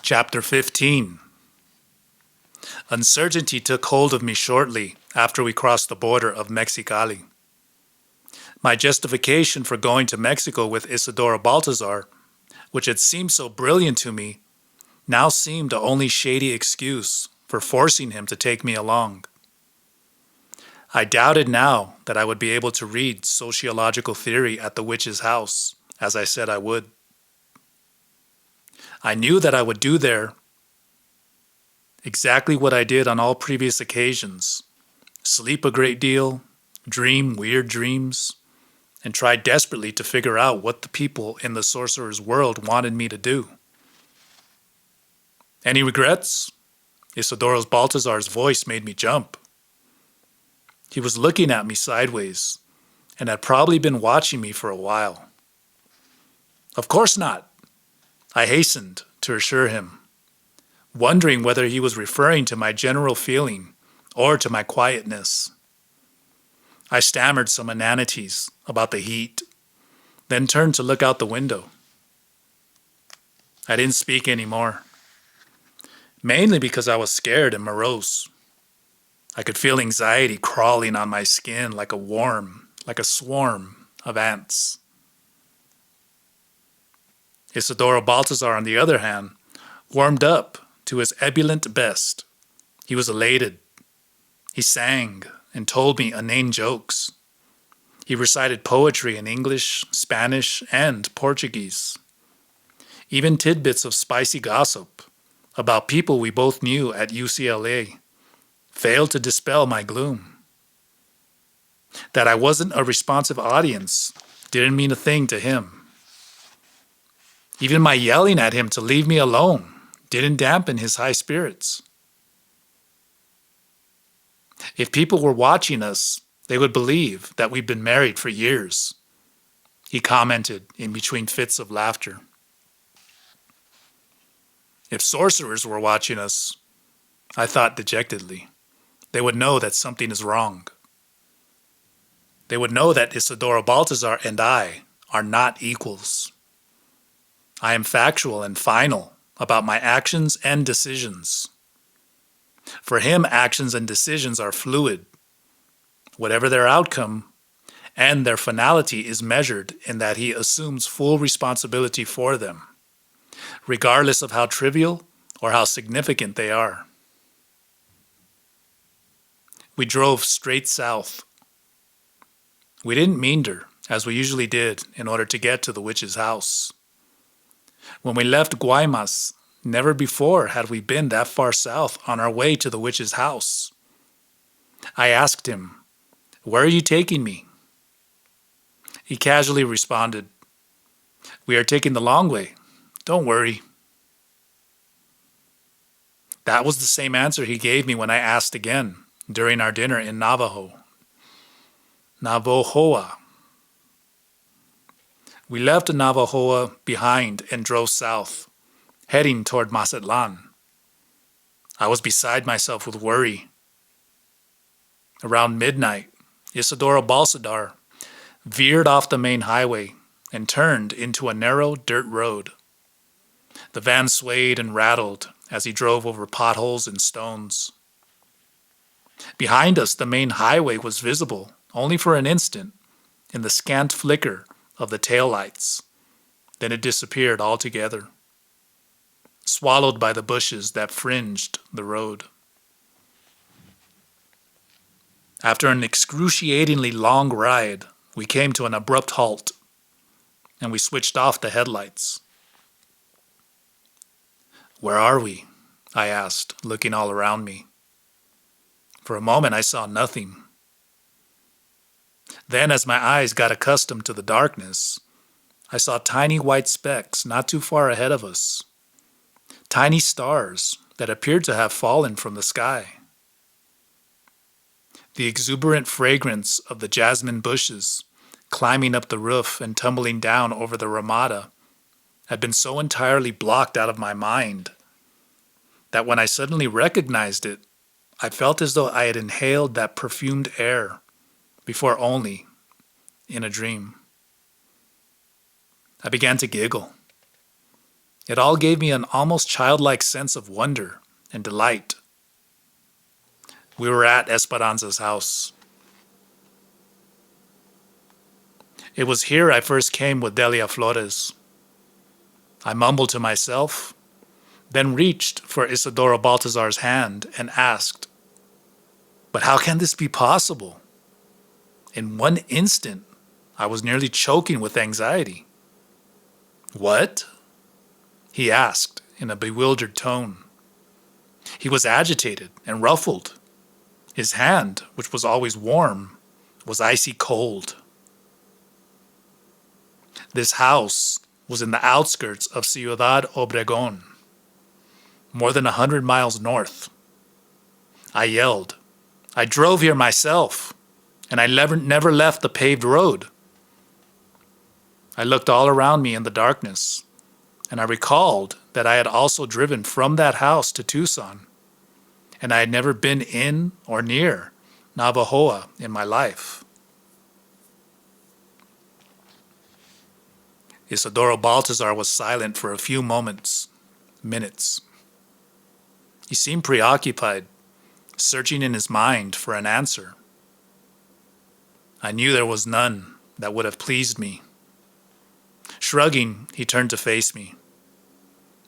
Chapter 15. Uncertainty took hold of me shortly after we crossed the border of Mexicali. My justification for going to Mexico with Isidoro Baltazar, which had seemed so brilliant to me, now seemed the only shady excuse for forcing him to take me along. I doubted now that I would be able to read sociological theory at the witch's house, as I said I would. I knew that I would do there exactly what I did on all previous occasions: sleep a great deal, dream weird dreams, and try desperately to figure out what the people in the sorcerer's world wanted me to do. Any regrets? Isidoro Baltazar's voice made me jump. He was looking at me sideways and had probably been watching me for a while. Of course not, I hastened to assure him, wondering whether he was referring to my general feeling or to my quietness. I stammered some inanities about the heat, then turned to look out the window. I didn't speak anymore, mainly because I was scared and morose. I could feel anxiety crawling on my skin like a swarm of ants. Isidoro Baltazar, on the other hand, warmed up to his ebullient best. He was elated. He sang and told me inane jokes. He recited poetry in English, Spanish, and Portuguese. Even tidbits of spicy gossip about people we both knew at UCLA failed to dispel my gloom. That I wasn't a responsive audience didn't mean a thing to him. Even my yelling at him to leave me alone didn't dampen his high spirits. If people were watching us, they would believe that we'd been married for years, he commented in between fits of laughter. If sorcerers were watching us, I thought dejectedly, they would know that something is wrong. They would know that Isidoro Baltazar and I are not equals. I am factual and final about my actions and decisions. For him, actions and decisions are fluid. Whatever their outcome, and their finality is measured in that he assumes full responsibility for them, regardless of how trivial or how significant they are. We drove straight south. We didn't meander, as we usually did, in order to get to the witch's house. When we left Guaymas, never before had we been that far south on our way to the witch's house. I asked him, "Where are you taking me?" He casually responded, "We are taking the long way. Don't worry." That was the same answer he gave me when I asked again during our dinner in Navajoa. We left Navajoa behind and drove south, heading toward Mazatlan. I was beside myself with worry. Around midnight, Isidoro Baltazar veered off the main highway and turned into a narrow dirt road. The van swayed and rattled as he drove over potholes and stones. Behind us, the main highway was visible only for an instant in the scant flicker of the taillights. Then it disappeared altogether, swallowed by the bushes that fringed the road. After an excruciatingly long ride, we came to an abrupt halt, and we switched off the headlights. "Where are we?" I asked, looking all around me. For a moment I saw nothing. Then, as my eyes got accustomed to the darkness, I saw tiny white specks not too far ahead of us. Tiny stars that appeared to have fallen from the sky. The exuberant fragrance of the jasmine bushes climbing up the roof and tumbling down over the ramada had been so entirely blocked out of my mind that when I suddenly recognized it, I felt as though I had inhaled that perfumed air before only in a dream. I began to giggle. It all gave me an almost childlike sense of wonder and delight. We were at Esperanza's house. It was here I first came with Delia Flores. I mumbled to myself, then reached for Isidoro Baltazar's hand and asked, "But how can this be possible?" In one instant, I was nearly choking with anxiety. "What?" he asked in a bewildered tone. He was agitated and ruffled. His hand, which was always warm, was icy cold. This house was in the outskirts of Ciudad Obregón, more than 100 miles north. I yelled, "I drove here myself, and I never left the paved road." I looked all around me in the darkness, and I recalled that I had also driven from that house to Tucson, and I had never been in or near Navajoa in my life. Isidoro Baltazar was silent for a few minutes. He seemed preoccupied, searching in his mind for an answer. I knew there was none that would have pleased me. Shrugging, he turned to face me.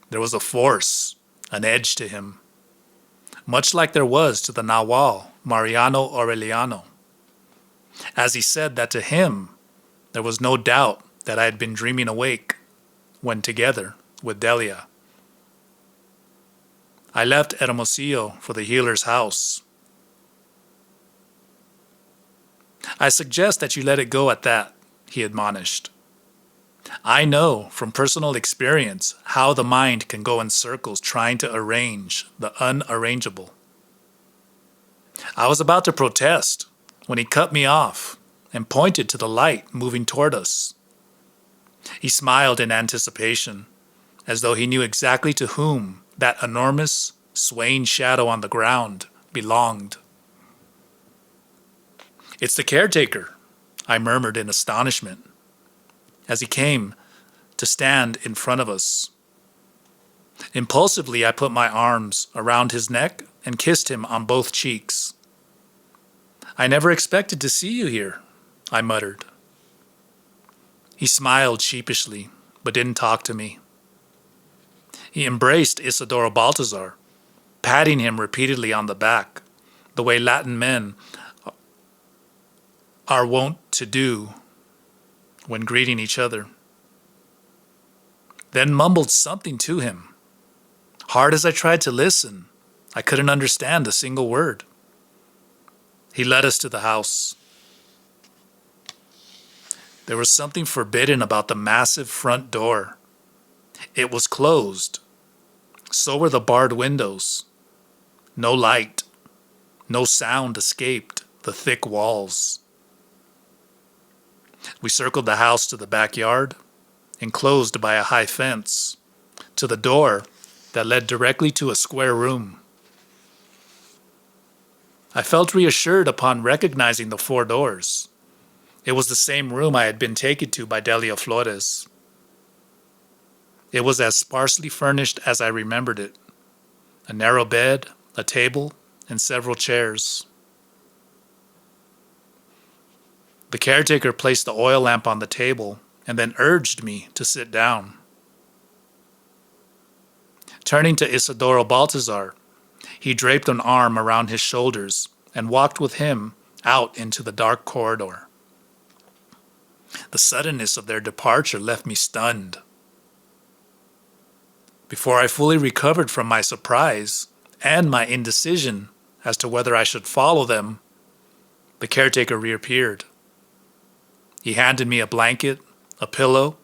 There was a force, an edge to him, much like there was to the Nahual, Mariano Aureliano. As he said that to him, there was no doubt that I had been dreaming awake when together with Delia. I left Hermosillo for the healer's house. "I suggest that you let it go at that," he admonished. "I know from personal experience how the mind can go in circles trying to arrange the unarrangeable." I was about to protest when he cut me off and pointed to the light moving toward us. He smiled in anticipation, as though he knew exactly to whom that enormous, swaying shadow on the ground belonged. "It's the caretaker," I murmured in astonishment, as he came to stand in front of us. Impulsively, I put my arms around his neck and kissed him on both cheeks. "I never expected to see you here," I muttered. He smiled sheepishly, but didn't talk to me. He embraced Isidoro Baltazar, patting him repeatedly on the back, the way Latin men are wont to do when greeting each other. Then mumbled something to him. Hard as I tried to listen, I couldn't understand a single word. He led us to the house. There was something forbidden about the massive front door. It was closed. So were the barred windows. No light, no sound escaped the thick walls. We circled the house to the backyard, enclosed by a high fence, to the door that led directly to a square room. I felt reassured upon recognizing the 4 doors. It was the same room I had been taken to by Delia Flores. It was as sparsely furnished as I remembered it. A narrow bed, a table, and several chairs. The caretaker placed the oil lamp on the table and then urged me to sit down. Turning to Isidoro Baltazar, he draped an arm around his shoulders and walked with him out into the dark corridor. The suddenness of their departure left me stunned. Before I fully recovered from my surprise and my indecision as to whether I should follow them, the caretaker reappeared. He handed me a blanket, a pillow,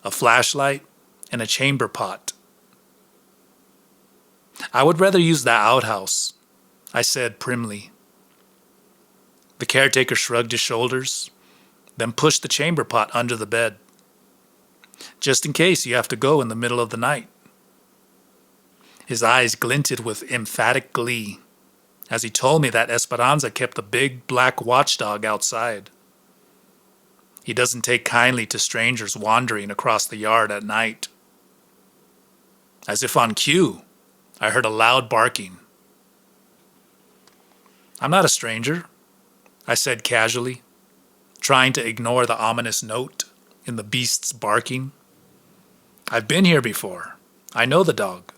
a flashlight, and a chamber pot. "I would rather use the outhouse," I said primly. The caretaker shrugged his shoulders, then pushed the chamber pot under the bed. "Just in case you have to go in the middle of the night." His eyes glinted with emphatic glee as he told me that Esperanza kept a big black watchdog outside. He doesn't take kindly to strangers wandering across the yard at night. As if on cue, I heard a loud barking. "I'm not a stranger," I said casually, trying to ignore the ominous note in the beast's barking. "I've been here before. I know the dog."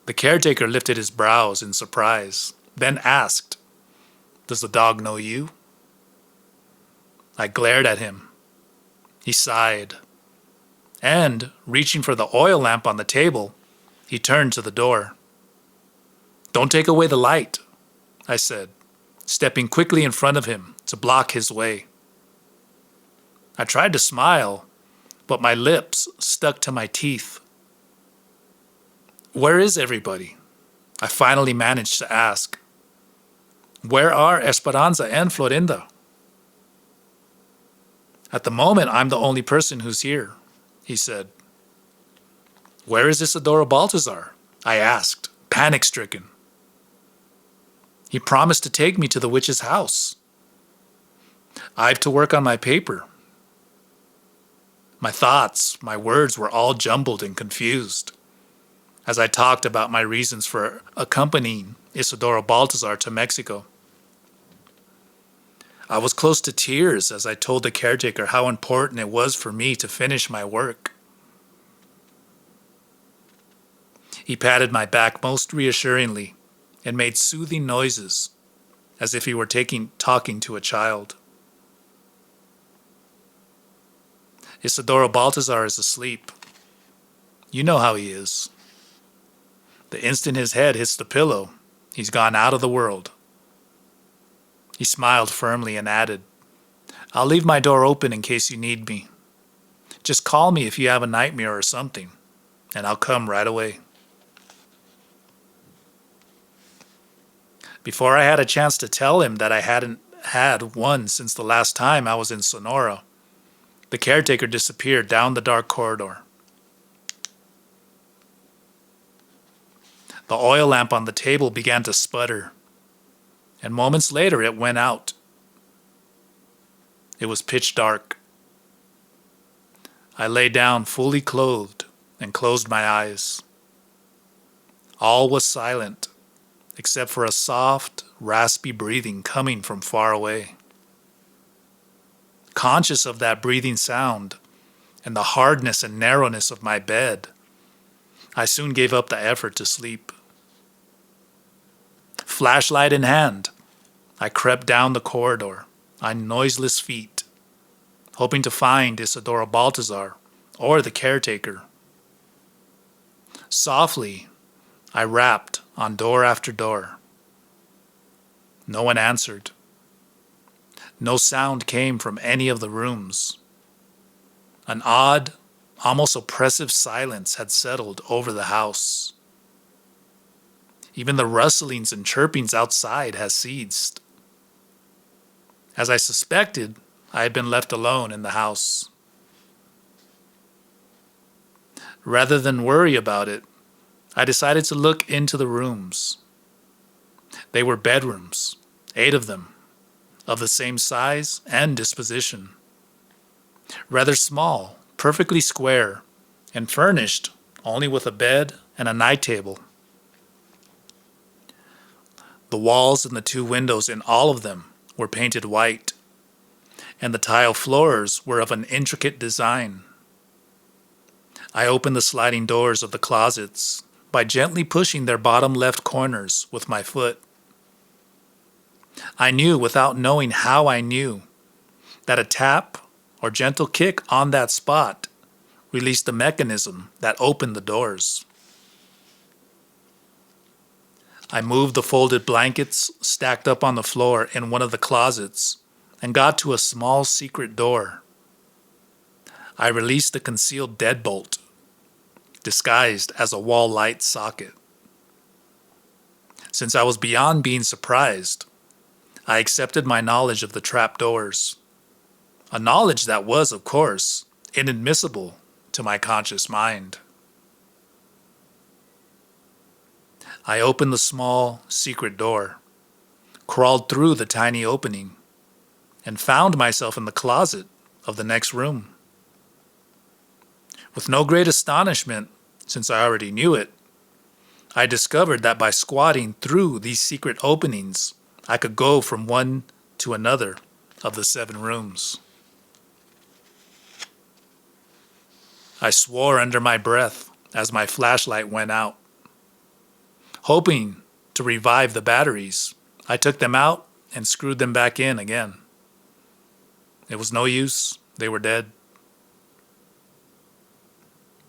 The caretaker lifted his brows in surprise, then asked, "Does the dog know you?" I glared at him. He sighed, and, reaching for the oil lamp on the table, he turned to the door. "Don't take away the light," I said, stepping quickly in front of him to block his way. I tried to smile, but my lips stuck to my teeth. "Where is everybody?" I finally managed to ask. "Where are Esperanza and Florinda?" "At the moment, I'm the only person who's here," he said. "Where is Isidoro Baltazar?" I asked, panic-stricken. "He promised to take me to the witch's house." "I've to work on my paper." My thoughts, my words were all jumbled and confused as I talked about my reasons for accompanying Isidoro Baltazar to Mexico. I was close to tears as I told the caretaker how important it was for me to finish my work. He patted my back most reassuringly and made soothing noises as if he were talking to a child. "Isidoro Baltazar is asleep. You know how he is. The instant his head hits the pillow, he's gone out of the world." He smiled firmly and added, "I'll leave my door open in case you need me. Just call me if you have a nightmare or something, and I'll come right away." Before I had a chance to tell him that I hadn't had one since the last time I was in Sonora, the caretaker disappeared down the dark corridor. The oil lamp on the table began to sputter, and moments later it went out. It was pitch dark. I lay down fully clothed and closed my eyes. All was silent, except for a soft, raspy breathing coming from far away. Conscious of that breathing sound and the hardness and narrowness of my bed, I soon gave up the effort to sleep. Flashlight in hand, I crept down the corridor on noiseless feet, hoping to find Isidoro Baltazar or the caretaker. Softly, I rapped on door after door. No one answered. No sound came from any of the rooms. An odd, almost oppressive silence had settled over the house. Even the rustlings and chirpings outside had ceased. As I suspected, I had been left alone in the house. Rather than worry about it, I decided to look into the rooms. They were bedrooms, 8 of them, of the same size and disposition. Rather small, perfectly square, and furnished only with a bed and a night table. The walls and the 2 windows in all of them were painted white, and the tile floors were of an intricate design. I opened the sliding doors of the closets by gently pushing their bottom left corners with my foot. I knew, without knowing how I knew, that a tap or gentle kick on that spot released the mechanism that opened the doors. I moved the folded blankets stacked up on the floor in one of the closets and got to a small secret door. I released the concealed deadbolt, disguised as a wall light socket. Since I was beyond being surprised, I accepted my knowledge of the trapdoors, a knowledge that was, of course, inadmissible to my conscious mind. I opened the small, secret door, crawled through the tiny opening, and found myself in the closet of the next room. With no great astonishment, Since I already knew it, I discovered that by squatting through these secret openings, I could go from one to another of the 7 rooms. I swore under my breath as my flashlight went out. Hoping to revive the batteries, I took them out and screwed them back in again. It was no use. They were dead.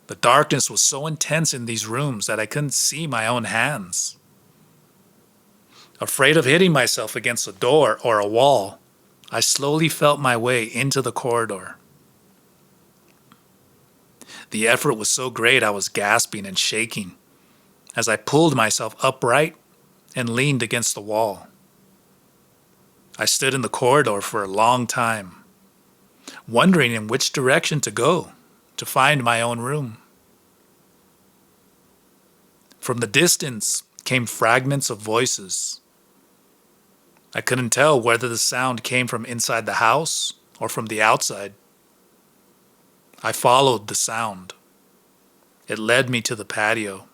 The darkness was so intense in these rooms that I couldn't see my own hands. Afraid of hitting myself against a door or a wall, I slowly felt my way into the corridor. The effort was so great I was gasping and shaking as I pulled myself upright and leaned against the wall. I stood in the corridor for a long time, wondering in which direction to go to find my own room. From the distance came fragments of voices. I couldn't tell whether the sound came from inside the house or from the outside. I followed the sound. It led me to the patio.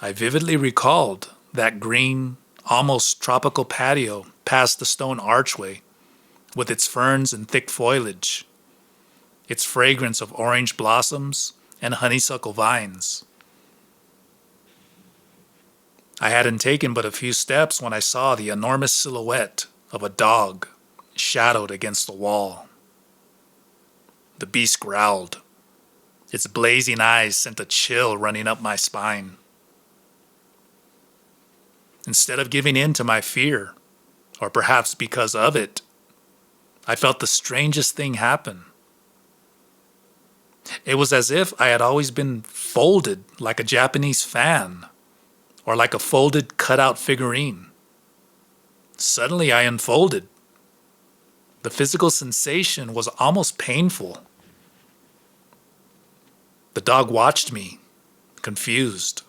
I vividly recalled that green, almost tropical patio past the stone archway with its ferns and thick foliage, its fragrance of orange blossoms and honeysuckle vines. I hadn't taken but a few steps when I saw the enormous silhouette of a dog shadowed against the wall. The beast growled. Its blazing eyes sent a chill running up my spine. Instead of giving in to my fear, or perhaps because of it, I felt the strangest thing happen. It was as if I had always been folded like a Japanese fan, or like a folded cutout figurine. Suddenly I unfolded. The physical sensation was almost painful. The dog watched me, confused.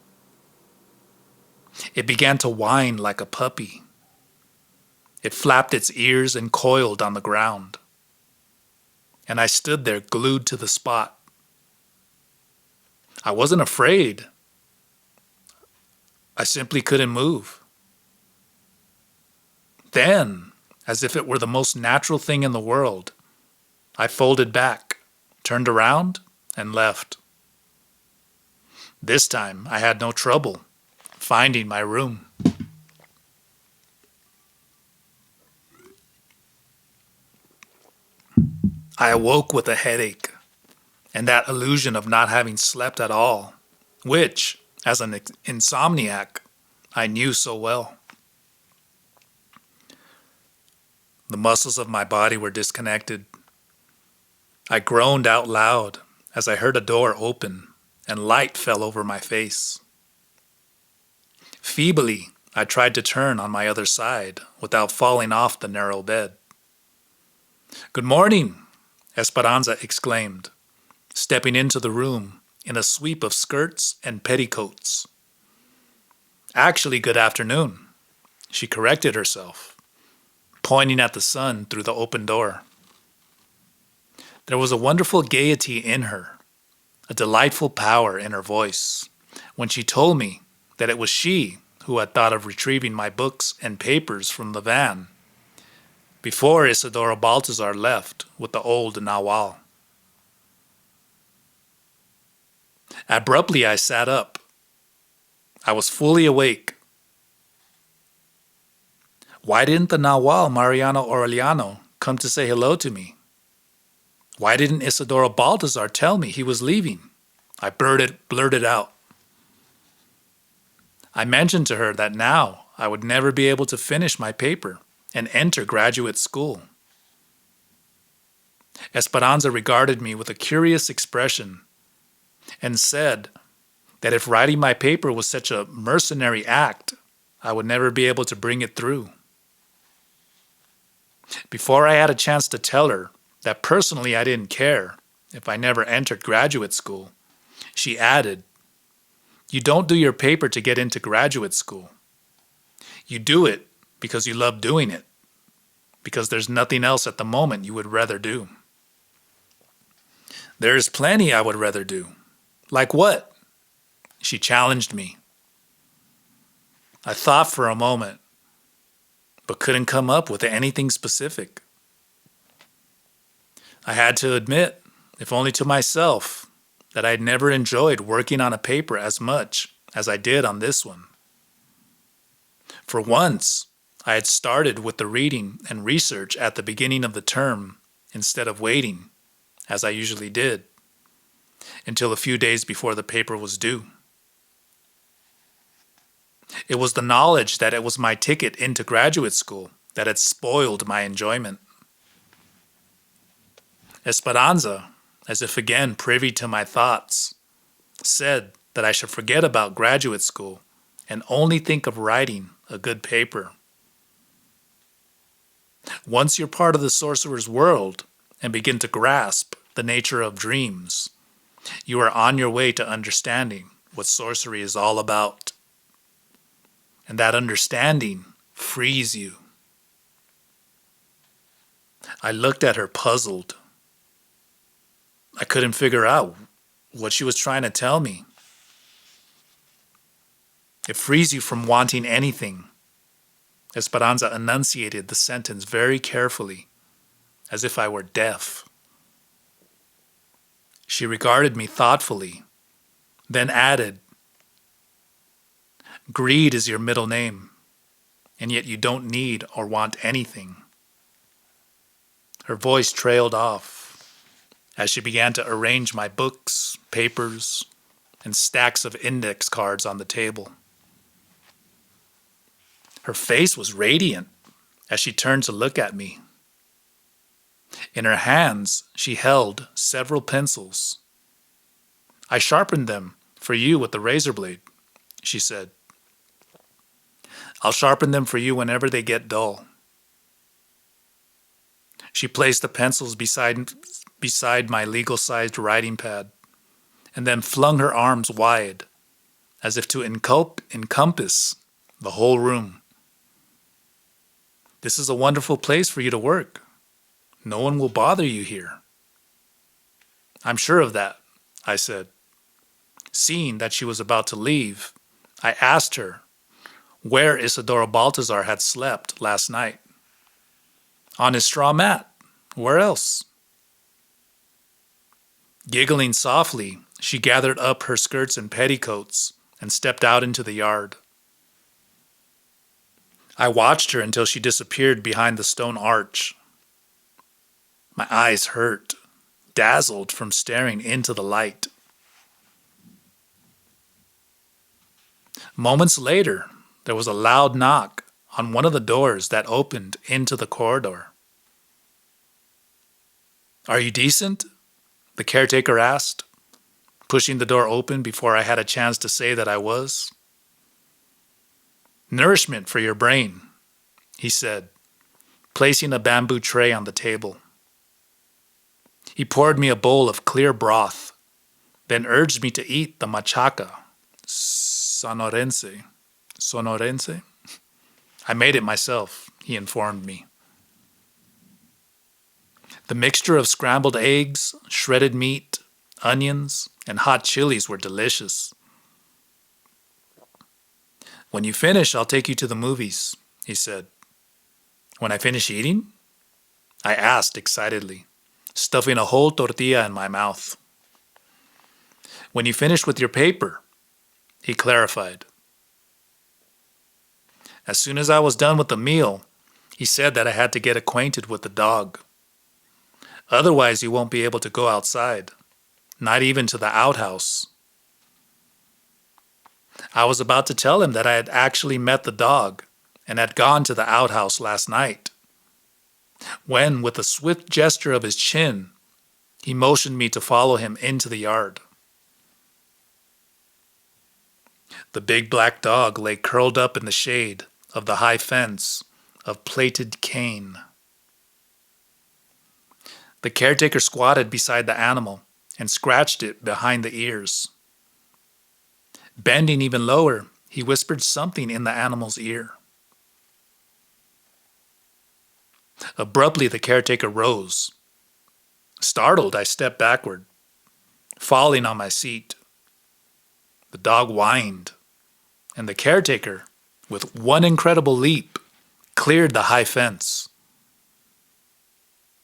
It began to whine like a puppy. It flapped its ears and coiled on the ground. And I stood there glued to the spot. I wasn't afraid. I simply couldn't move. Then, as if it were the most natural thing in the world, I folded back, turned around, and left. This time, I had no trouble finding my room. I awoke with a headache and that illusion of not having slept at all, which, as an insomniac, I knew so well. The muscles of my body were disconnected. I groaned out loud as I heard a door open and light fell over my face. Feebly, I tried to turn on my other side without falling off the narrow bed. "Good morning," Esperanza exclaimed, stepping into the room in a sweep of skirts and petticoats. "Actually, good afternoon," she corrected herself, pointing at the sun through the open door. There was a wonderful gaiety in her, a delightful power in her voice, when she told me that it was she who had thought of retrieving my books and papers from the van before Isidoro Baltazar left with the old Nawal. Abruptly, I sat up. I was fully awake. Why didn't the Nawal Mariano Aureliano come to say hello to me? Why didn't Isidoro Baltazar tell me he was leaving? I blurted out. I mentioned to her that now I would never be able to finish my paper and enter graduate school. Esperanza regarded me with a curious expression and said that if writing my paper was such a mercenary act, I would never be able to bring it through. Before I had a chance to tell her that personally I didn't care if I never entered graduate school, she added, "You don't do your paper to get into graduate school. You do it because you love doing it, because there's nothing else at the moment you would rather do." "There is plenty I would rather do," Like what? She challenged me. I thought for a moment, but couldn't come up with anything specific. I had to admit, if only to myself, that I'd never enjoyed working on a paper as much as I did on this one. For once, I had started with the reading and research at the beginning of the term instead of waiting, as I usually did, until a few days before the paper was due. It was the knowledge that it was my ticket into graduate school that had spoiled my enjoyment. Esperanza, as if again privy to my thoughts, said that I should forget about graduate school and only think of writing a good paper. Once you're part of the sorcerer's world and begin to grasp the nature of dreams, you are on your way to understanding what sorcery is all about. And that understanding frees you. I looked at her puzzled. I couldn't figure out what she was trying to tell me. It frees you from wanting anything. Esperanza enunciated the sentence very carefully, as if I were deaf. She regarded me thoughtfully, then added, "Greed is your middle name, and yet you don't need or want anything." Her voice trailed off as she began to arrange my books, papers, and stacks of index cards on the table. Her face was radiant as she turned to look at me. In her hands, she held several pencils. "I sharpened them for you with the razor blade," she said. "I'll sharpen them for you whenever they get dull." She placed the pencils beside my legal-sized writing pad and then flung her arms wide as if to encompass the whole room. "This is a wonderful place for you to work. No one will bother you here." "I'm sure of that," I said. Seeing that she was about to leave, I asked her where Isidoro Baltazar had slept last night. "On his straw mat. Where else?" Giggling softly, she gathered up her skirts and petticoats and stepped out into the yard. I watched her until she disappeared behind the stone arch. My eyes hurt, dazzled from staring into the light. Moments later, there was a loud knock on one of the doors that opened into the corridor. "Are you decent?" the caretaker asked, pushing the door open before I had a chance to say that I was. "Nourishment for your brain," he said, placing a bamboo tray on the table. He poured me a bowl of clear broth, then urged me to eat the machaca, sonorense. Sonorense? I made it myself, he informed me. The mixture of scrambled eggs, shredded meat, onions, and hot chilies were delicious. "When you finish, I'll take you to the movies," he said. "When I finish eating?" I asked excitedly, stuffing a whole tortilla in my mouth. "When you finish with your paper," he clarified. As soon as I was done with the meal, he said that I had to get acquainted with the dog. "Otherwise, you won't be able to go outside, not even to the outhouse." I was about to tell him that I had actually met the dog and had gone to the outhouse last night, when, with a swift gesture of his chin, he motioned me to follow him into the yard. The big black dog lay curled up in the shade of the high fence of plaited cane. The caretaker squatted beside the animal and scratched it behind the ears. Bending even lower, he whispered something in the animal's ear. Abruptly, the caretaker rose. Startled, I stepped backward, falling on my seat The dog whined, and the caretaker, with one incredible leap, cleared the high fence.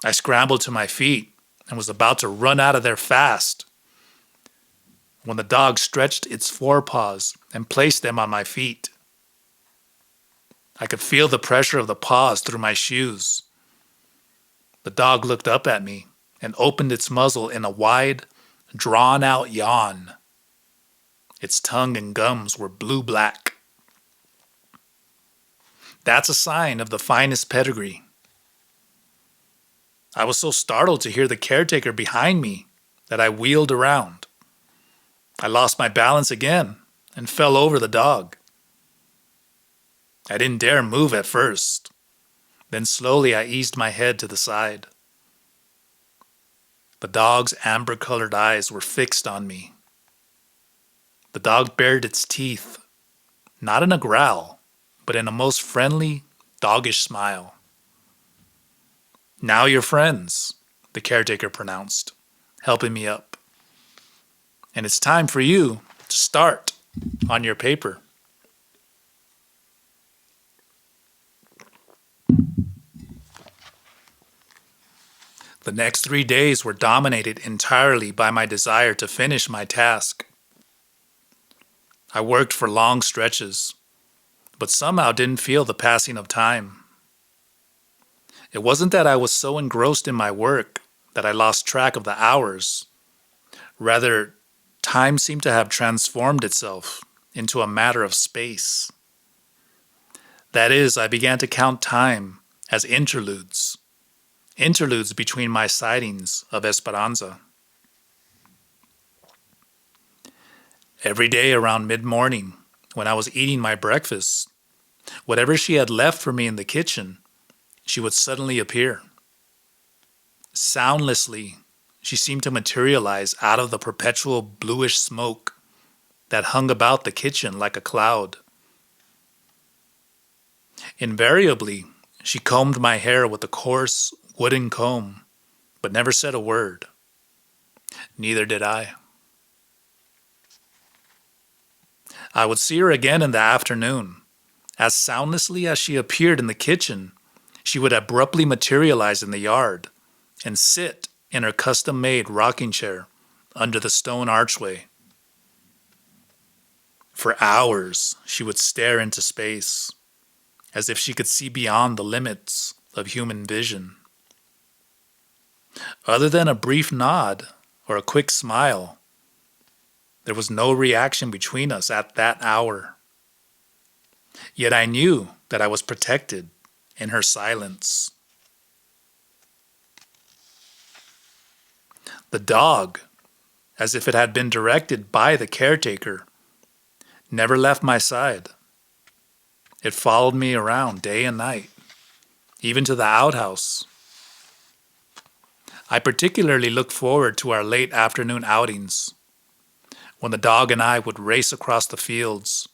I scrambled to my feet and was about to run out of there fast when the dog stretched its forepaws and placed them on my feet. I could feel the pressure of the paws through my shoes. The dog looked up at me and opened its muzzle in a wide, drawn-out yawn. Its tongue and gums were blue-black. That's a sign of the finest pedigree. I was so startled to hear the caretaker behind me that I wheeled around. I lost my balance again and fell over the dog. I didn't dare move at first. Then slowly I eased my head to the side. The dog's amber-colored eyes were fixed on me. The dog bared its teeth, not in a growl, but in a most friendly, doggish smile. "Now you're friends," the caretaker pronounced, helping me up. "And it's time for you to start on your paper." The next 3 days were dominated entirely by my desire to finish my task. I worked for long stretches, but somehow didn't feel the passing of time. It wasn't that I was so engrossed in my work that I lost track of the hours. Rather, time seemed to have transformed itself into a matter of space. That is, I began to count time as interludes between my sightings of Esperanza. Every day around mid-morning, when I was eating my breakfast, whatever she had left for me in the kitchen, she would suddenly appear. Soundlessly, she seemed to materialize out of the perpetual bluish smoke that hung about the kitchen like a cloud. Invariably, she combed my hair with a coarse, wooden comb, but never said a word. Neither did I. I would see her again in the afternoon. As soundlessly as she appeared in the kitchen, she would abruptly materialize in the yard and sit in her custom-made rocking chair under the stone archway. For hours, she would stare into space, as if she could see beyond the limits of human vision. Other than a brief nod or a quick smile, there was no reaction between us at that hour. Yet I knew that I was protected in her silence. The dog, as if it had been directed by the caretaker, never left my side. It followed me around day and night, even to the outhouse. I particularly looked forward to our late afternoon outings, when the dog and I would race across the fields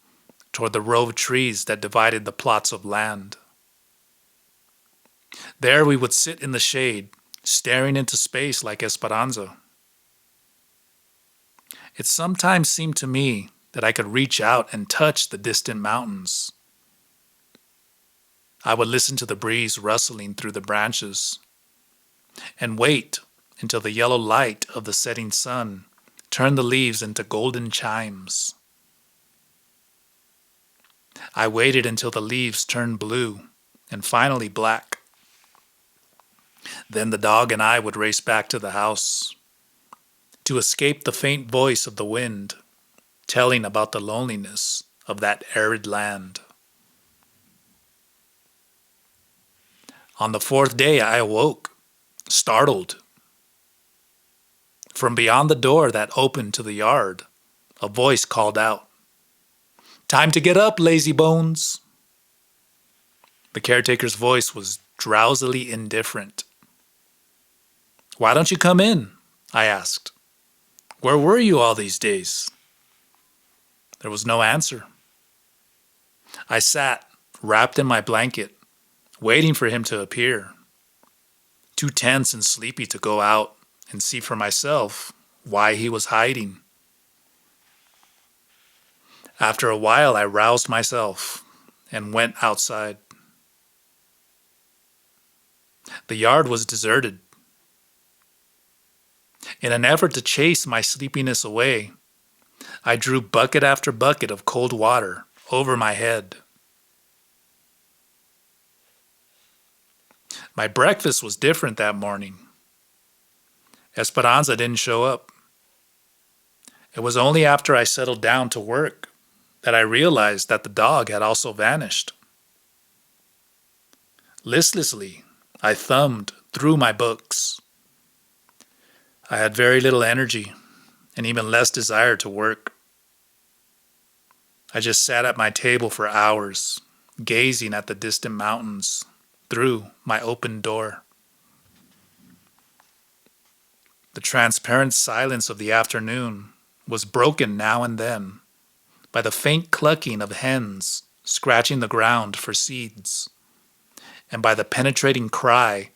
toward the row of trees that divided the plots of land. There we would sit in the shade, staring into space like Esperanza. It sometimes seemed to me that I could reach out and touch the distant mountains. I would listen to the breeze rustling through the branches and wait until the yellow light of the setting sun turned the leaves into golden chimes. I waited until the leaves turned blue and finally black. Then the dog and I would race back to the house to escape the faint voice of the wind telling about the loneliness of that arid land. On the fourth day, I awoke, startled. From beyond the door that opened to the yard, a voice called out, "Time to get up, lazy bones." The caretaker's voice was drowsily indifferent. "Why don't you come in?" I asked. "Where were you all these days?" There was no answer. I sat, wrapped in my blanket, waiting for him to appear, too tense and sleepy to go out and see for myself why he was hiding. After a while, I roused myself and went outside. The yard was deserted. In an effort to chase my sleepiness away, I drew bucket after bucket of cold water over my head. My breakfast was different that morning. Esperanza didn't show up. It was only after I settled down to work that I realized that the dog had also vanished. Listlessly, I thumbed through my books. I had very little energy and even less desire to work. I just sat at my table for hours, gazing at the distant mountains through my open door. The transparent silence of the afternoon was broken now and then by the faint clucking of hens scratching the ground for seeds, and by the penetrating cry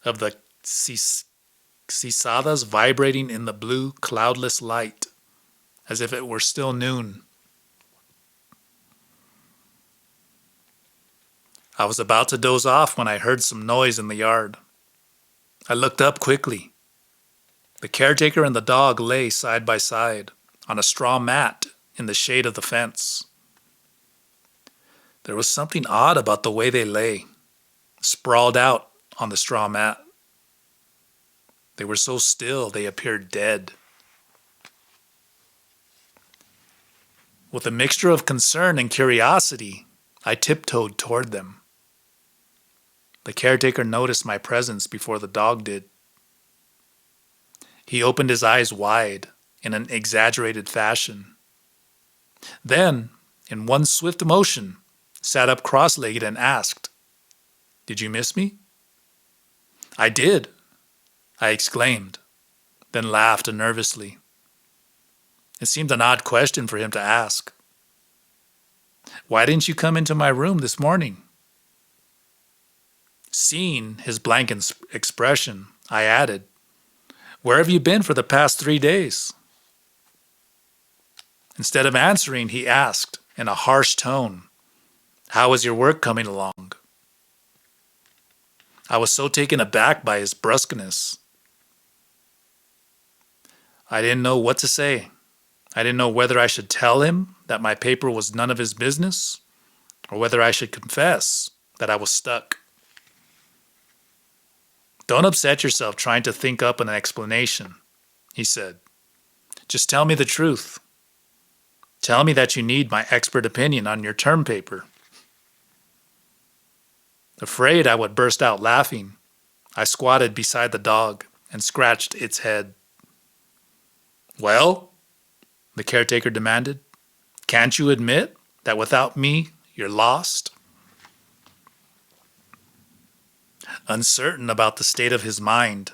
of the cicadas vibrating in the blue, cloudless light, as if it were still noon. I was about to doze off when I heard some noise in the yard. I looked up quickly. The caretaker and the dog lay side by side on a straw mat in the shade of the fence. There was something odd about the way they lay, sprawled out on the straw mat. They were so still they appeared dead. With a mixture of concern and curiosity, I tiptoed toward them. The caretaker noticed my presence before the dog did. He opened his eyes wide in an exaggerated fashion. Then, in one swift motion, sat up cross-legged and asked, "Did you miss me?" "I did," I exclaimed, then laughed nervously. It seemed an odd question for him to ask. "Why didn't you come into my room this morning?" Seeing his blank expression, I added, "Where have you been for the past 3 days?" Instead of answering, he asked in a harsh tone, "How is your work coming along?" I was so taken aback by his brusqueness. I didn't know what to say. I didn't know whether I should tell him that my paper was none of his business, or whether I should confess that I was stuck. "Don't upset yourself trying to think up an explanation," he said. "Just tell me the truth. Tell me that you need my expert opinion on your term paper." Afraid I would burst out laughing, I squatted beside the dog and scratched its head. "Well?" the caretaker demanded. "Can't you admit that without me, you're lost?" Uncertain about the state of his mind,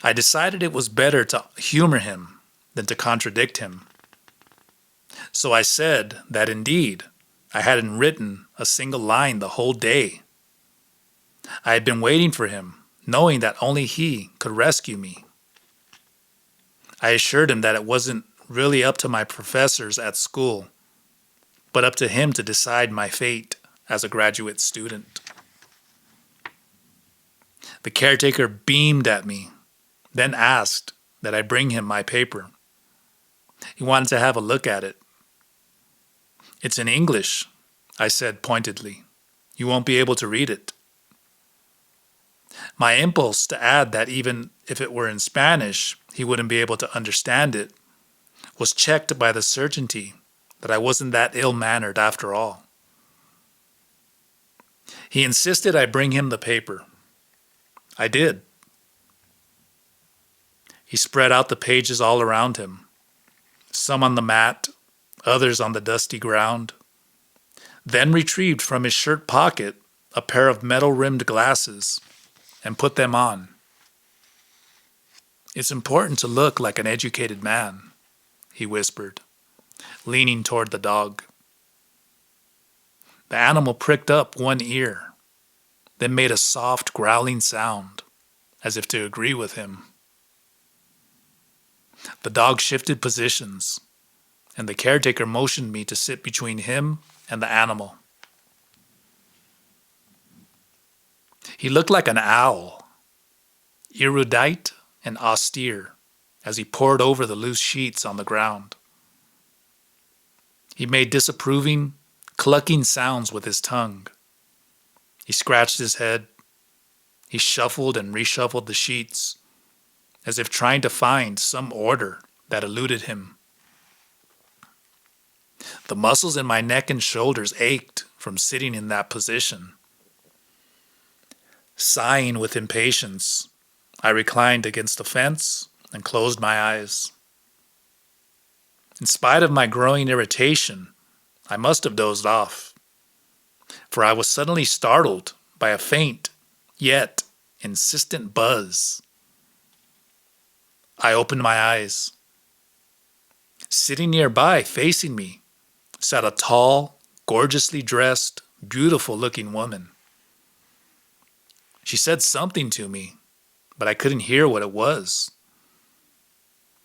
I decided it was better to humor him than to contradict him. So I said that indeed I hadn't written a single line the whole day. I had been waiting for him, knowing that only he could rescue me. I assured him that it wasn't really up to my professors at school, but up to him to decide my fate as a graduate student. The caretaker beamed at me, then asked that I bring him my paper. He wanted to have a look at it. "It's in English," I said pointedly. "You won't be able to read it." My impulse to add that even if it were in Spanish, he wouldn't be able to understand it was checked by the certainty that I wasn't that ill-mannered after all. He insisted I bring him the paper. I did. He spread out the pages all around him, some on the mat, others on the dusty ground, then retrieved from his shirt pocket a pair of metal-rimmed glasses and put them on. "It's important to look like an educated man," he whispered, leaning toward the dog. The animal pricked up one ear, then made a soft growling sound, as if to agree with him. The dog shifted positions, and the caretaker motioned me to sit between him and the animal. He looked like an owl, erudite and austere, as he pored over the loose sheets on the ground. He made disapproving, clucking sounds with his tongue. He scratched his head. He shuffled and reshuffled the sheets, as if trying to find some order that eluded him. The muscles in my neck and shoulders ached from sitting in that position. Sighing with impatience, I reclined against the fence and closed my eyes. In spite of my growing irritation, I must have dozed off, for I was suddenly startled by a faint, yet insistent buzz. I opened my eyes. Sitting nearby, facing me, sat a tall, gorgeously dressed, beautiful-looking woman. She said something to me, but I couldn't hear what it was.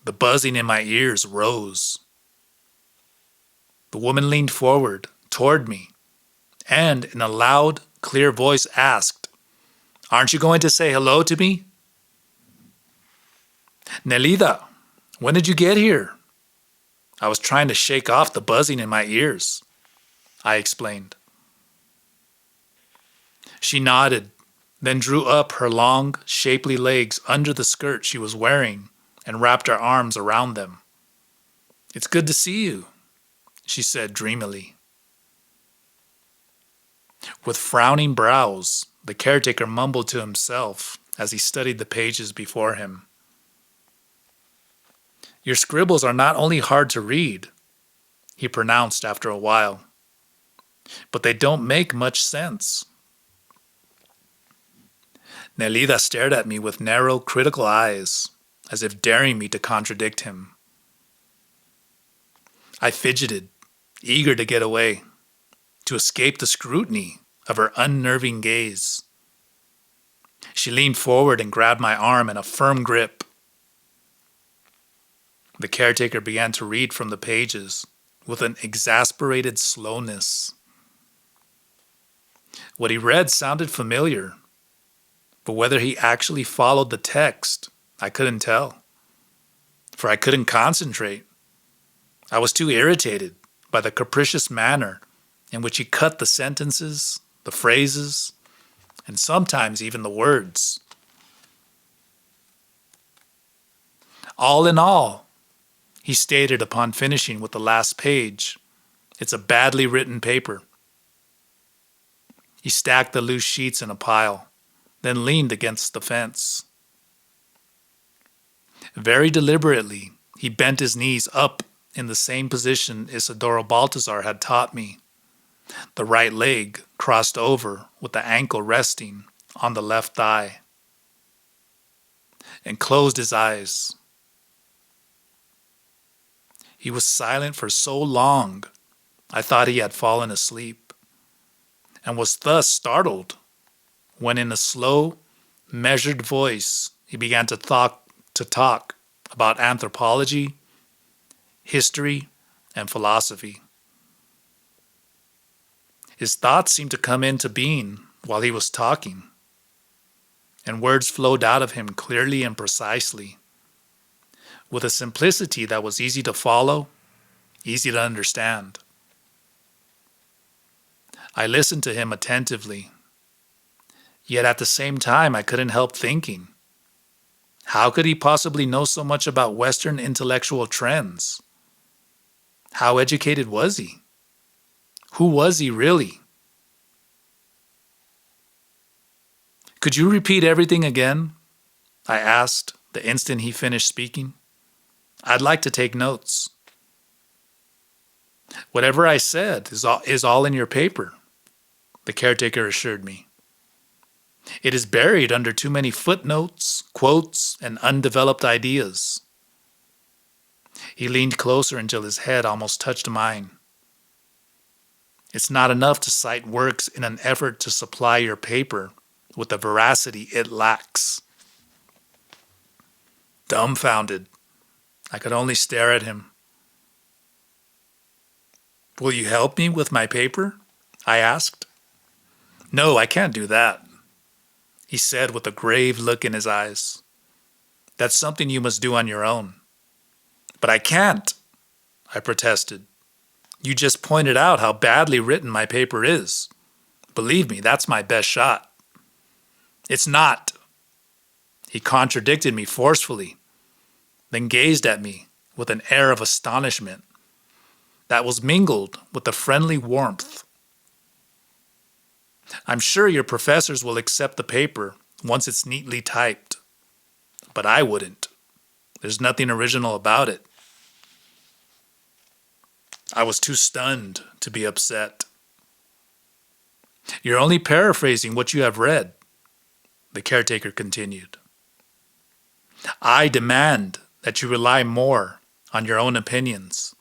The buzzing in my ears rose. The woman leaned forward toward me and, in a loud, clear voice, asked, "Aren't you going to say hello to me?" "Nelida, when did you get here?" I was trying to shake off the buzzing in my ears, I explained. She nodded, then drew up her long, shapely legs under the skirt she was wearing and wrapped her arms around them. "It's good to see you," she said dreamily. With frowning brows, the caretaker mumbled to himself as he studied the pages before him. "Your scribbles are not only hard to read," he pronounced after a while, "but they don't make much sense." Nelida stared at me with narrow, critical eyes, as if daring me to contradict him. I fidgeted, eager to get away, to escape the scrutiny of her unnerving gaze. She leaned forward and grabbed my arm in a firm grip. The caretaker began to read from the pages with an exasperated slowness. What he read sounded familiar, but whether he actually followed the text, I couldn't tell, for I couldn't concentrate. I was too irritated by the capricious manner in which he cut the sentences, the phrases, and sometimes even the words. "All in all," he stated upon finishing with the last page, "it's a badly written paper." He stacked the loose sheets in a pile, then leaned against the fence. Very deliberately, he bent his knees up in the same position Isidoro Baltazar had taught me, the right leg crossed over with the ankle resting on the left thigh, and closed his eyes. He was silent for so long, I thought he had fallen asleep, and was thus startled when in a slow, measured voice he began to talk about anthropology, history, and philosophy. His thoughts seemed to come into being while he was talking, and words flowed out of him clearly and precisely, with a simplicity that was easy to follow, easy to understand. I listened to him attentively, yet at the same time I couldn't help thinking, how could he possibly know so much about Western intellectual trends? How educated was he? Who was he really? "Could you repeat everything again?" I asked the instant he finished speaking. "I'd like to take notes." "Whatever I said is all in your paper," the caretaker assured me. "It is buried under too many footnotes, quotes, and undeveloped ideas." He leaned closer until his head almost touched mine. "It's not enough to cite works in an effort to supply your paper with the veracity it lacks." Dumbfounded, I could only stare at him. Will you help me with my paper? I asked. No, I can't do that, he said with a grave look in his eyes. That's something you must do on your own. But I can't, I protested. You just pointed out how badly written my paper is. Believe me, that's my best shot. It's not. He contradicted me forcefully, then gazed at me with an air of astonishment that was mingled with a friendly warmth. I'm sure your professors will accept the paper once it's neatly typed, but I wouldn't. There's nothing original about it. I was too stunned to be upset. You're only paraphrasing what you have read, the caretaker continued. I demand that you rely more on your own opinions,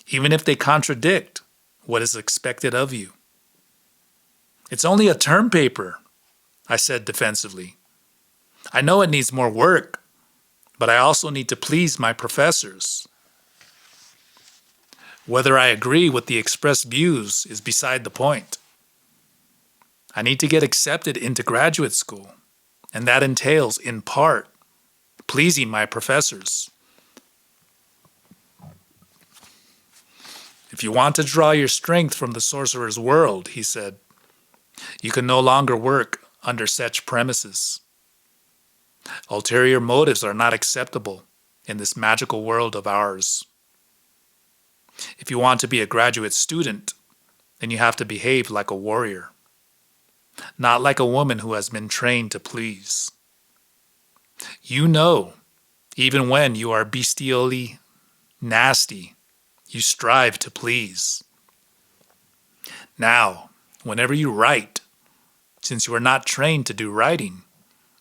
even if they contradict what is expected of you. It's only a term paper, I said defensively. I know it needs more work, but I also need to please my professors. Whether I agree with the expressed views is beside the point. I need to get accepted into graduate school, and that entails, in part, pleasing my professors. If you want to draw your strength from the sorcerer's world, he said, you can no longer work under such premises. Ulterior motives are not acceptable in this magical world of ours. If you want to be a graduate student, then you have to behave like a warrior, not like a woman who has been trained to please. You know, even when you are bestially nasty, you strive to please. Now, whenever you write, since you are not trained to do writing,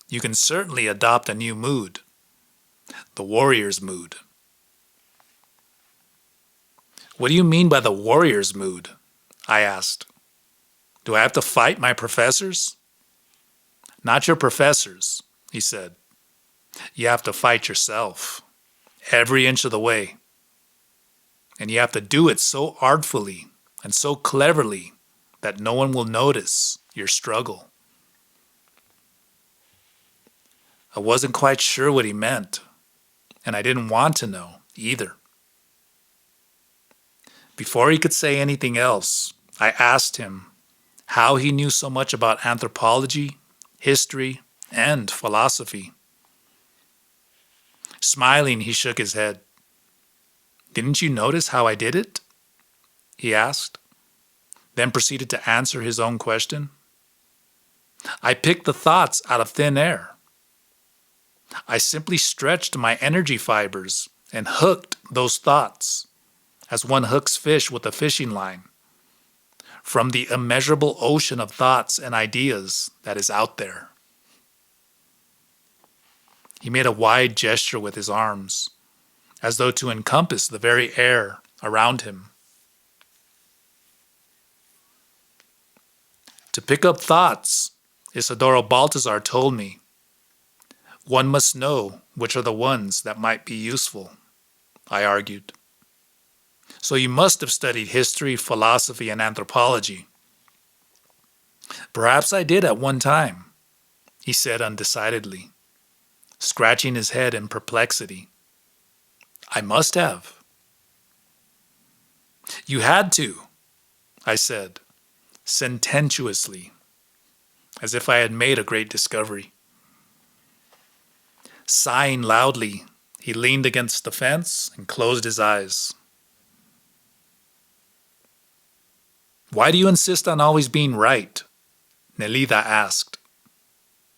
you can certainly adopt a new mood, the warrior's mood. What do you mean by the warrior's mood? I asked. Do I have to fight my professors? Not your professors, he said. You have to fight yourself, every inch of the way. And you have to do it so artfully and so cleverly that no one will notice your struggle. I wasn't quite sure what he meant, and I didn't want to know either. Before he could say anything else, I asked him how he knew so much about anthropology, history, and philosophy. Smiling, he shook his head. Didn't you notice how I did it? He asked, then proceeded to answer his own question. I picked the thoughts out of thin air. I simply stretched my energy fibers and hooked those thoughts, as one hooks fish with a fishing line, from the immeasurable ocean of thoughts and ideas that is out there. He made a wide gesture with his arms, as though to encompass the very air around him. To pick up thoughts, Isidoro Baltazar told me, one must know which are the ones that might be useful, I argued. So you must have studied history, philosophy, and anthropology. Perhaps I did at one time, he said undecidedly, scratching his head in perplexity. I must have. You had to, I said, sententiously, as if I had made a great discovery. Sighing loudly, he leaned against the fence and closed his eyes. Why do you insist on always being right? Nelida asked.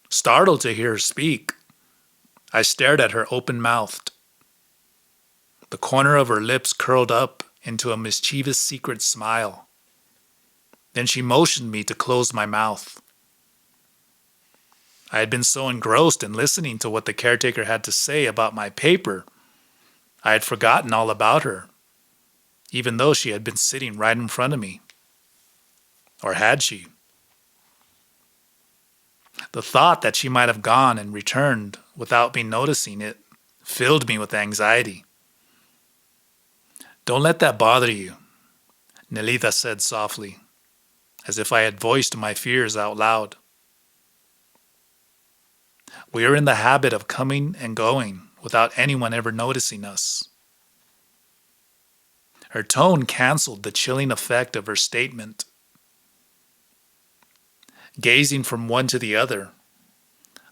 Startled to hear her speak, I stared at her open-mouthed. The corner of her lips curled up into a mischievous secret smile. Then she motioned me to close my mouth. I had been so engrossed in listening to what the caretaker had to say about my paper, I had forgotten all about her, even though she had been sitting right in front of me. Or had she? The thought that she might have gone and returned without me noticing it filled me with anxiety. Don't let that bother you. Nelita said softly, as if I had voiced my fears out loud. We are in the habit of coming and going without anyone ever noticing us. Her tone canceled the chilling effect of her statement. Gazing from one to the other,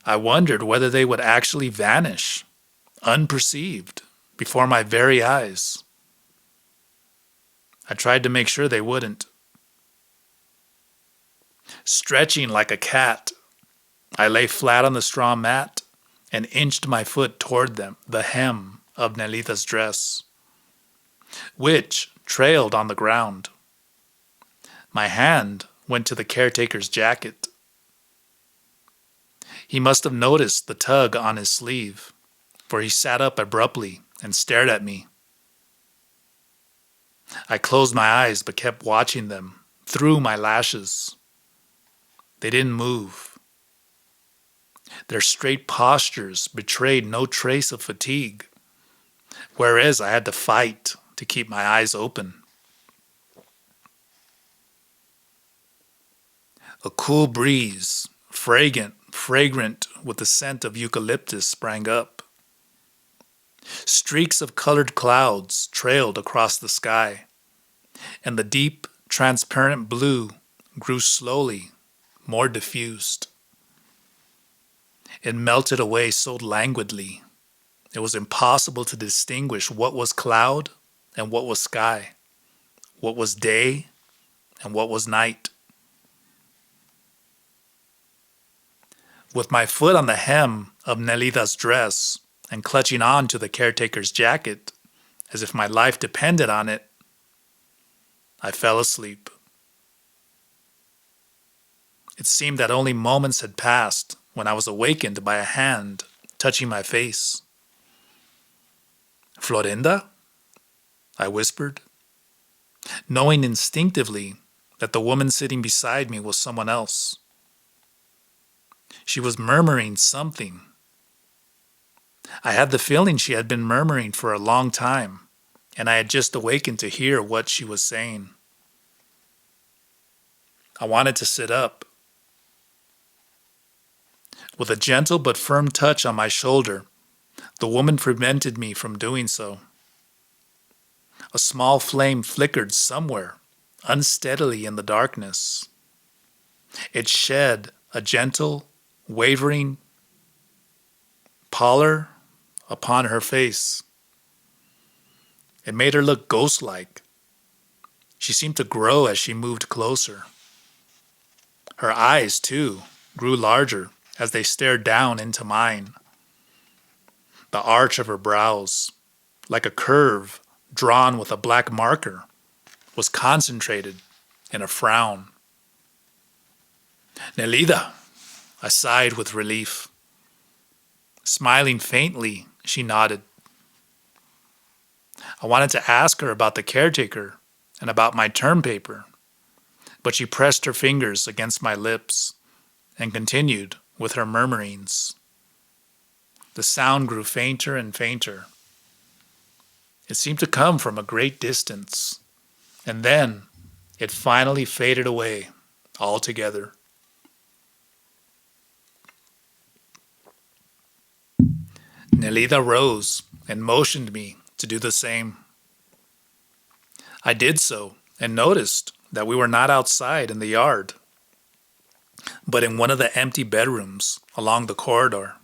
I wondered whether they would actually vanish, unperceived, before my very eyes. I tried to make sure they wouldn't. Stretching like a cat, I lay flat on the straw mat and inched my foot toward them, the hem of Nelita's dress, which trailed on the ground. My hand went to the caretaker's jacket. He must have noticed the tug on his sleeve, for he sat up abruptly and stared at me. I closed my eyes but kept watching them through my lashes. They didn't move. Their straight postures betrayed no trace of fatigue, whereas I had to fight to keep my eyes open. A cool breeze, fragrant with the scent of eucalyptus, sprang up. Streaks of colored clouds trailed across the sky, and the deep, transparent blue grew slowly more diffused. It melted away so languidly, it was impossible to distinguish what was cloud and what was sky, what was day and what was night. With my foot on the hem of Nelita's dress and clutching on to the caretaker's jacket, as if my life depended on it, I fell asleep. It seemed that only moments had passed when I was awakened by a hand touching my face. "Florinda?" I whispered, knowing instinctively that the woman sitting beside me was someone else. She was murmuring something. I had the feeling she had been murmuring for a long time, and I had just awakened to hear what she was saying. I wanted to sit up. With a gentle but firm touch on my shoulder, the woman prevented me from doing so. A small flame flickered somewhere, unsteadily in the darkness. It shed a gentle, wavering pallor upon her face. It made her look ghost-like. She seemed to grow as she moved closer. Her eyes, too, grew larger as they stared down into mine. The arch of her brows, like a curve drawn with a black marker, was concentrated in a frown. "Nelida," I sighed with relief. Smiling faintly, she nodded. I wanted to ask her about the caretaker and about my term paper, but she pressed her fingers against my lips and continued with her murmurings. The sound grew fainter and fainter. It seemed to come from a great distance, and then it finally faded away altogether. Nelida rose and motioned me to do the same. I did so and noticed that we were not outside in the yard, but in one of the empty bedrooms along the corridor.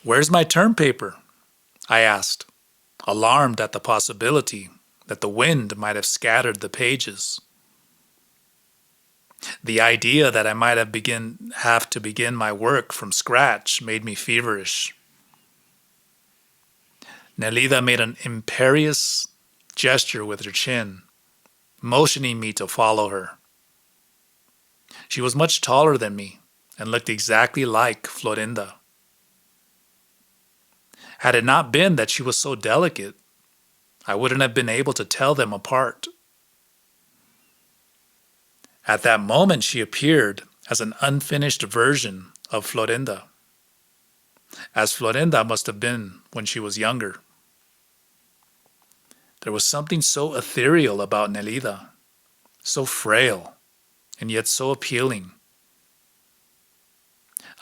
"Where's my term paper?" I asked, alarmed at the possibility that the wind might have scattered the pages. The idea that I might have to begin my work from scratch made me feverish. Nelida made an imperious gesture with her chin, motioning me to follow her. She was much taller than me and looked exactly like Florinda. Had it not been that she was so delicate, I wouldn't have been able to tell them apart. At that moment, she appeared as an unfinished version of Florinda, as Florinda must have been when she was younger. There was something so ethereal about Nelida, so frail, and yet so appealing.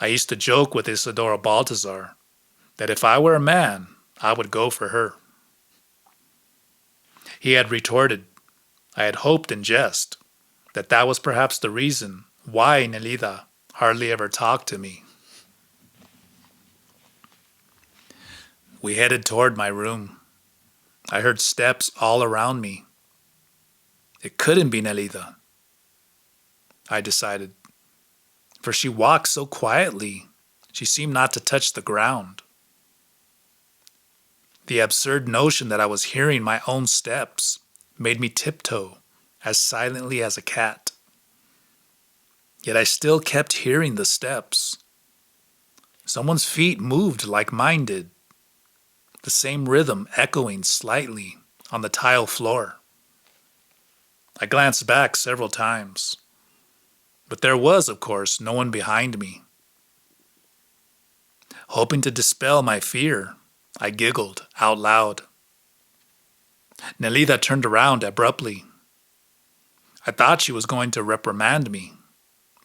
I used to joke with Isidora Baltazar that if I were a man, I would go for her. He had retorted, I had hoped in jest, that was perhaps the reason why Nelida hardly ever talked to me. We headed toward my room. I heard steps all around me. It couldn't be Nelida, I decided, for she walked so quietly. She seemed not to touch the ground. The absurd notion that I was hearing my own steps made me tiptoe as silently as a cat. Yet I still kept hearing the steps. Someone's feet moved like mine did, the same rhythm echoing slightly on the tile floor. I glanced back several times, but there was, of course, no one behind me. Hoping to dispel my fear, I giggled out loud. Nelida turned around abruptly. I thought she was going to reprimand me,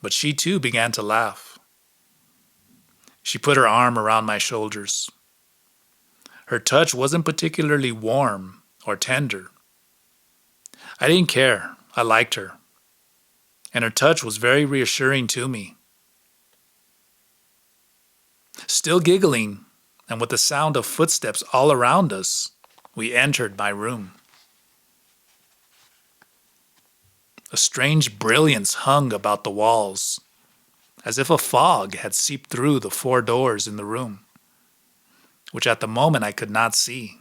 but she too began to laugh. She put her arm around my shoulders. Her touch wasn't particularly warm or tender. I didn't care. I liked her. And her touch was very reassuring to me. Still giggling, and with the sound of footsteps all around us, we entered my room. A strange brilliance hung about the walls, as if a fog had seeped through the 4 doors in the room, which at the moment I could not see.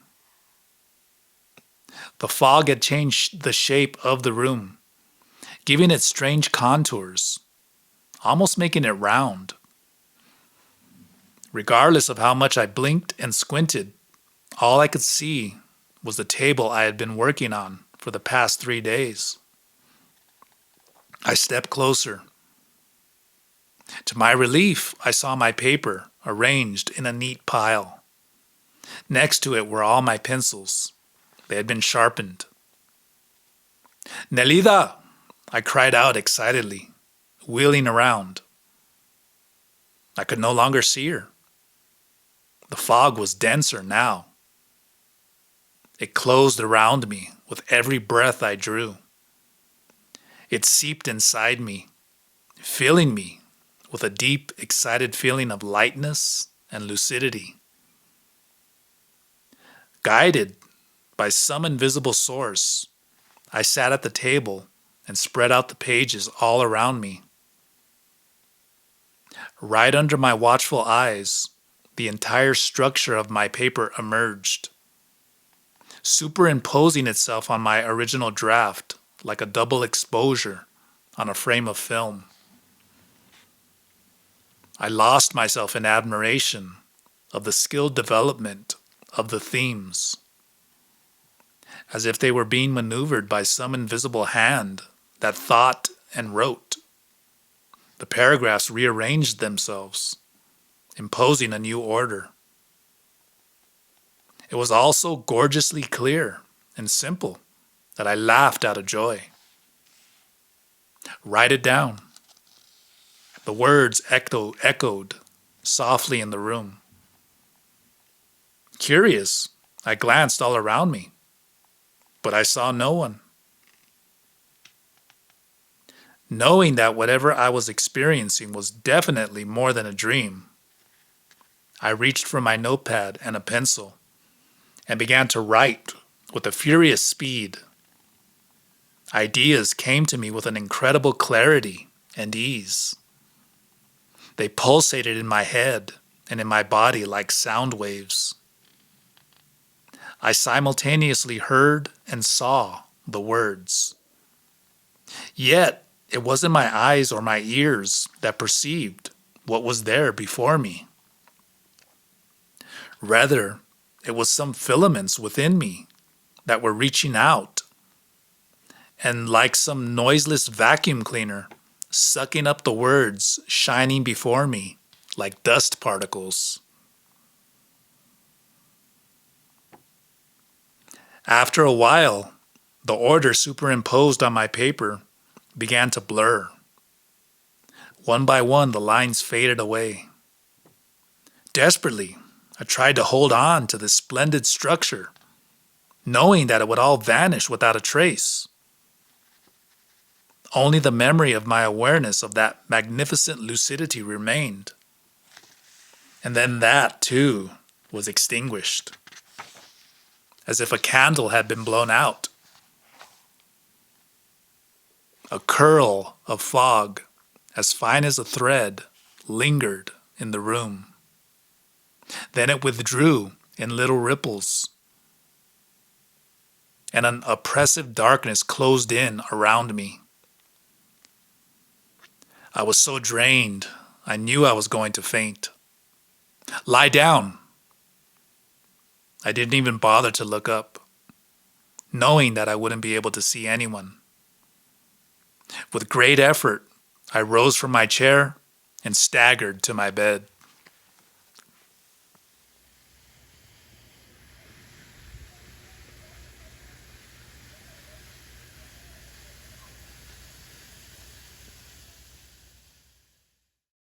The fog had changed the shape of the room, giving it strange contours, almost making it round. Regardless of how much I blinked and squinted, all I could see was the table I had been working on for the past 3 days. I stepped closer. To my relief, I saw my paper arranged in a neat pile. Next to it were all my pencils. They had been sharpened. "Nelida!" I cried out excitedly, wheeling around. I could no longer see her. The fog was denser now. It closed around me with every breath I drew. It seeped inside me, filling me with a deep, excited feeling of lightness and lucidity. Guided by some invisible source, I sat at the table and spread out the pages all around me. Right under my watchful eyes, the entire structure of my paper emerged, superimposing itself on my original draft like a double exposure on a frame of film. I lost myself in admiration of the skilled development of the themes, as if they were being maneuvered by some invisible hand that thought and wrote. The paragraphs rearranged themselves, imposing a new order. It was all so gorgeously clear and simple that I laughed out of joy. "Write it down." The words echoed softly in the room. Curious, I glanced all around me, but I saw no one. Knowing that whatever I was experiencing was definitely more than a dream, I reached for my notepad and a pencil and began to write with a furious speed. Ideas came to me with an incredible clarity and ease. They pulsated in my head and in my body like sound waves. I simultaneously heard and saw the words. Yet, it wasn't my eyes or my ears that perceived what was there before me. Rather, it was some filaments within me that were reaching out, and like some noiseless vacuum cleaner, sucking up the words shining before me like dust particles. After a while, the order superimposed on my paper began to blur. One by one, the lines faded away. Desperately, I tried to hold on to this splendid structure, knowing that it would all vanish without a trace. Only the memory of my awareness of that magnificent lucidity remained. And then that, too, was extinguished, as if a candle had been blown out. A curl of fog, as fine as a thread, lingered in the room. Then it withdrew in little ripples, and an oppressive darkness closed in around me. I was so drained, I knew I was going to faint. Lie down. I didn't even bother to look up, knowing that I wouldn't be able to see anyone. With great effort, I rose from my chair and staggered to my bed.